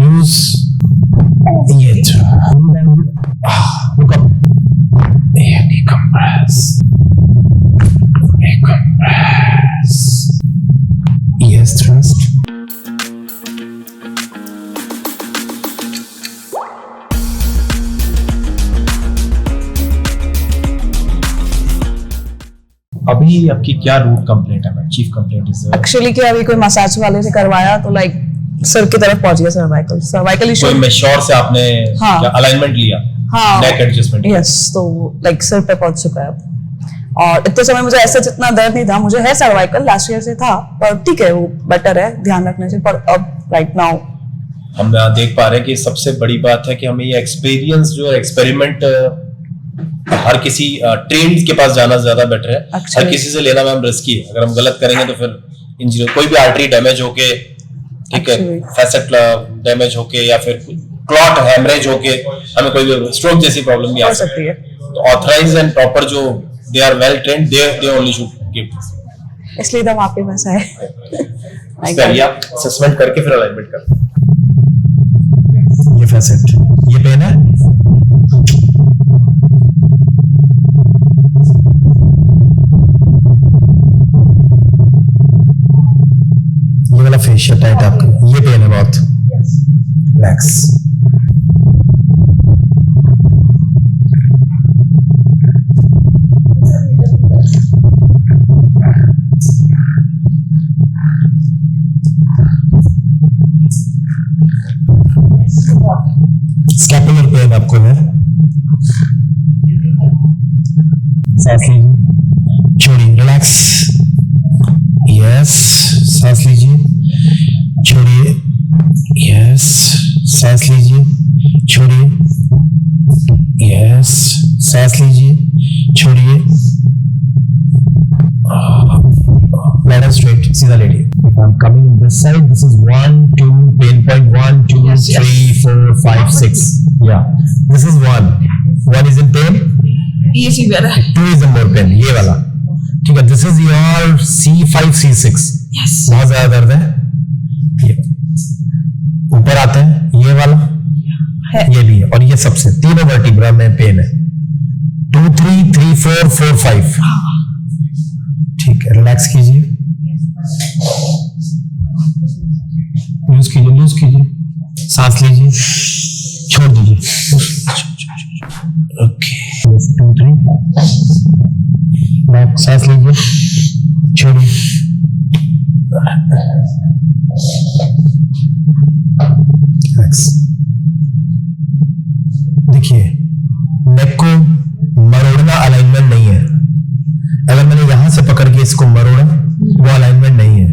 Use ये look up. Decompress. Yes, thrust. अभी आपकी क्या रूट कंप्लेंट है ma'am? Chief complaint is actually क्या अभी कोई मसाज वाले से करवाया तो लाइक सर की तरफ पहुंच गया सर्वाइकल इशू। कोई मेश्योर से आपने हाँ। क्या अलाइनमेंट लिया? हाँ नेक एडजस्टमेंट? यस, तो लाइक सर पे पहुंच चुका है अब। और इतने समय मुझे ऐसा जितना दर्द नहीं था, मुझे है सर्वाइकल, लास्ट ईयर से था, पर ठीक है वो बेटर है ध्यान रखने से। पर अब राइट नाउ हम देख पा रहे हैं कि सबसे बड़ी बात है कि हमें ये एक्सपीरियंस जो एक्सपेरिमेंट हर किसी ट्रेंड के पास जाना ज्यादा बेटर है। हर किसी से लेना मैम रिस्की है। अगर हम गलत करेंगे तो फिर इंजरी, कोई भी आर्टरी डैमेज होके, ठीक है, फैसेट डैमेज होके या फिर क्लॉट हेमरेज होके हमें कोई स्ट्रोक जैसी प्रॉब्लम भी आ सकती है। तो ऑथराइज एंड प्रॉपर जो they are well trained, they only should give, इसलिए तो आपके पास है। इसलिए आप असेसमेंट करके फिर अलाइनमेंट कर। ये फैसेट, ये पेन है, ये वाला फेशियल टाइट आपका, ये पेन है बहुत। रिलैक्स। स्कैपुलर पेन आपको है, सांस लीजिए, छोड़िए, रिलैक्स। यस, सांस लीजिए, छोड़िए, यस, सांस लीजिए, छोड़िए, यस, सांस लीजिए, छोड़िए। Ladder straight, सीधा लेटिए। If I'm coming in this side, this is 1, 2, pain point 1, 2, 3, 4, 5, 6. Yeah, this is 1. 1 is in pain. ये सीवियर है। 2 is in more pain. ये वाला, ठीक है। This is your C5, C6. Yes. बहुत ज्यादा दर्द है। ये ऊपर आते हैं, ये वाला है। ये भी है, और ये सबसे तीनों वर्टिब्रा में पेन है। 2, 3, 3, 4, 4, 5। ठीक है, रिलैक्स कीजिए, लूज कीजिए, लूज कीजिए, सांस लीजिए, छोड़ दीजिए। ओके, 2, 3, बैक, सांस लीजिए, छोड़िए, रिलैक्स। देखिए, नेक को मरोड़ना अलाइनमेंट नहीं है। अगर मैंने यहां से पकड़ के इसको मरोड़ा, वो अलाइनमेंट नहीं है।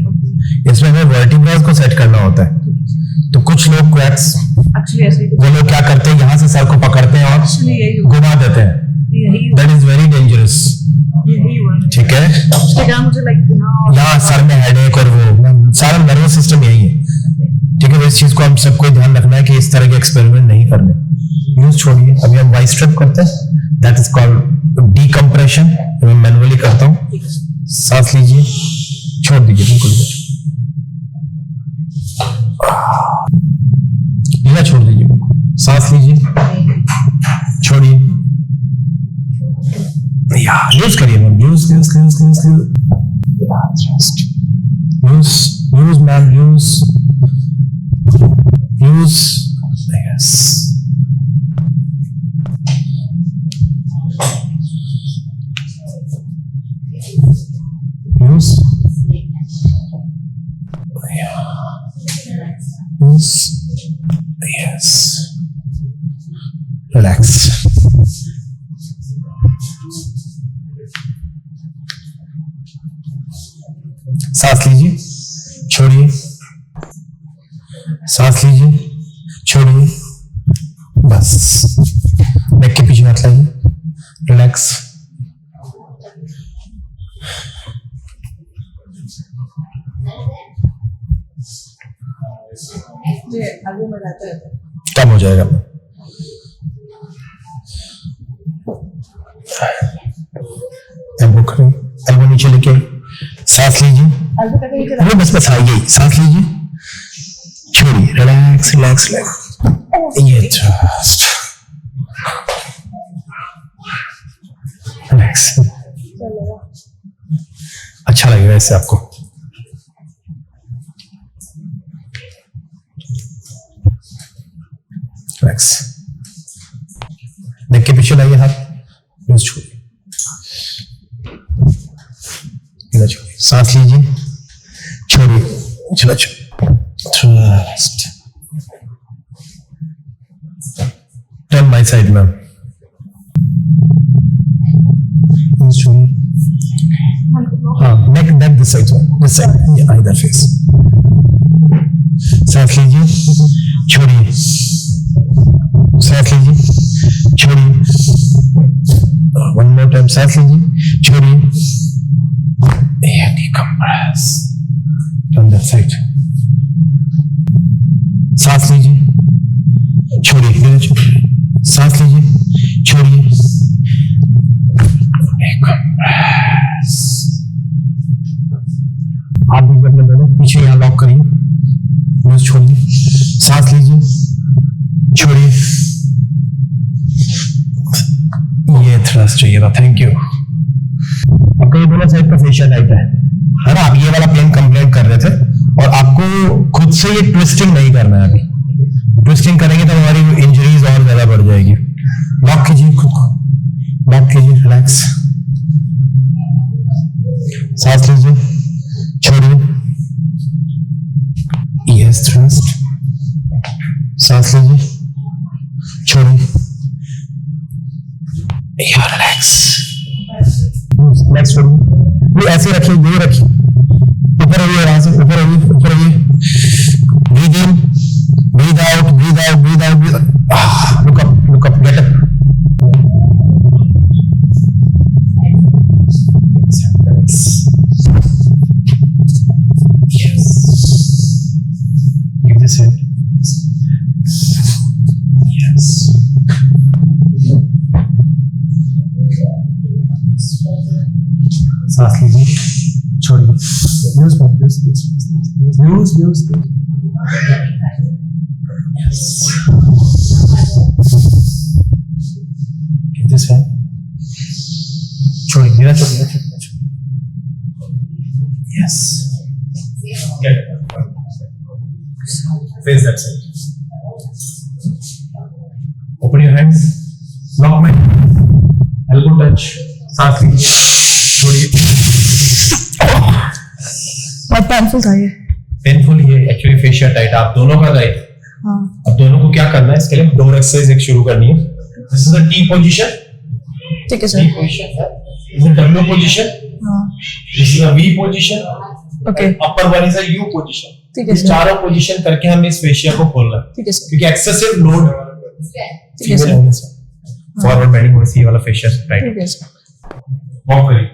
इसमें हमें वर्टिब्रास को सेट करना होता है। तो कुछ लोग क्रैक्स, वो लोग क्या करते हैं, यहां से सर को पकड़ते हैं और घुमा देते हैं। That is very dangerous. ठीक है, यहाँ सर में हेडेक और वो सारा नर्वस सिस्टम यही है। ठीक है, इस चीज को हम सबको ध्यान रखना है कि इस तरह के एक्सपेरिमेंट नहीं करने। यूज छोड़िए, अभी हम वाइस स्ट्रिप करते हैं, दैट इज कॉल्ड डीकम्प्रेशन। मैं मैनुअली करता हूँ। सांस लीजिए, छोड़ दीजिए, बिल्कुल बिना छोड़ दीजिए, सांस लीजिए, छोड़िए, या यूज करिए ma'am, use ma'am, use. Yes, yes, relax. सांस लीजिए, छोड़िए, सांस लीजिए, छोड़िए, बस। नेक के पीछे हाथ लाइए, रिलैक्स। कम हो जाएगा। एल्बो करें, एल्बो नीचे लेके सांस लीजिए, अरे बस हाँ, यही सांस लीजिए, छोड़िए, रिलैक्स रिलैक्स रिलैक्स, ये जस्ट रिलैक्स। अच्छा लगेगा इससे आपको। रिलैक्स, नेक के पीछे लाइए हाथ, बस छोड़िए, इधर छोड़िए, सांस लीजिए, छोड़िए, चलो trust, turn my side ma'am, छोड़िए, हाँ नेक नेक दिस साइड, ये इधर फेस, सांस लीजिए, छोड़िए, सांस लीजिए, छोड़िए, वन मोर टाइम, सांस लीजिए, छोड़िए, डिकम्प्रेस, टर्न दैट साइड, सांस लीजिए, छोड़िए, सांस लीजिए, छोड़िए, डिकम्प्रेस। हाथ दीजिए अपने दोनों, पीछे यहाँ लॉक करिए, बस छोड़िए, सांस लीजिए, छोड़िए, ये थ्रस्ट चाहिए था, थैंक यू। आपका ये दोनों साइड का फेशियल टाइप है ना, आप ये वाला प्लेन कंप्लेंट कर रहे थे, और आपको खुद से ये ट्विस्टिंग नहीं करना है। अभी ट्विस्टिंग करेंगे तो हमारी इंजरीज और ज्यादा बढ़ जाएगी। लॉक कीजिए खुद को, लॉक कीजिए, रिलैक्स, सांस लीजिए, छोड़िए, यस थ्रस्ट, सांस लीजिए, छोड़िए, रिलैक्स, रिलैक्स छोड़िए, ऐसे रखिए, ये रखिए, ऊपर आइए, आराम से ऊपर आइए, ऊपर आइए, breathe in, breathe out, breathe out, breathe out, breathe out, look up, get up, yes, give this head, yes, सांस लीजिए, छोड़िए, छोड़िए, मेरा छोड़िए, yes, face that side, open your hands, lock my elbow touch, सांस लीजिए, छोड़िए, बहुत पेनफुल था ये। पेनफुल, ये एक्चुअली फेशियल टाइट आप दोनों का राइट। हाँ। अब दोनों को क्या करना है, इसके लिए डोर एक्सरसाइज एक शुरू करनी है। This is a T position, ठीक है सर। टी पोजीशन है, दिस इज डब्ल्यू पोजीशन, हाँ। This is a V position, okay, upper one is a U position. ठीक है इस सर। चारों पोजीशन करके हमें इस फेशिया को खोलना है, ठीक है सर। क्योंकि एक्सेसिव लोड ठीक है फीमेल सर। होने से फॉरवर्ड बेंडिंग होने से ये वाला फेशिया टाइट। ठीक है सर। वॉक करिए,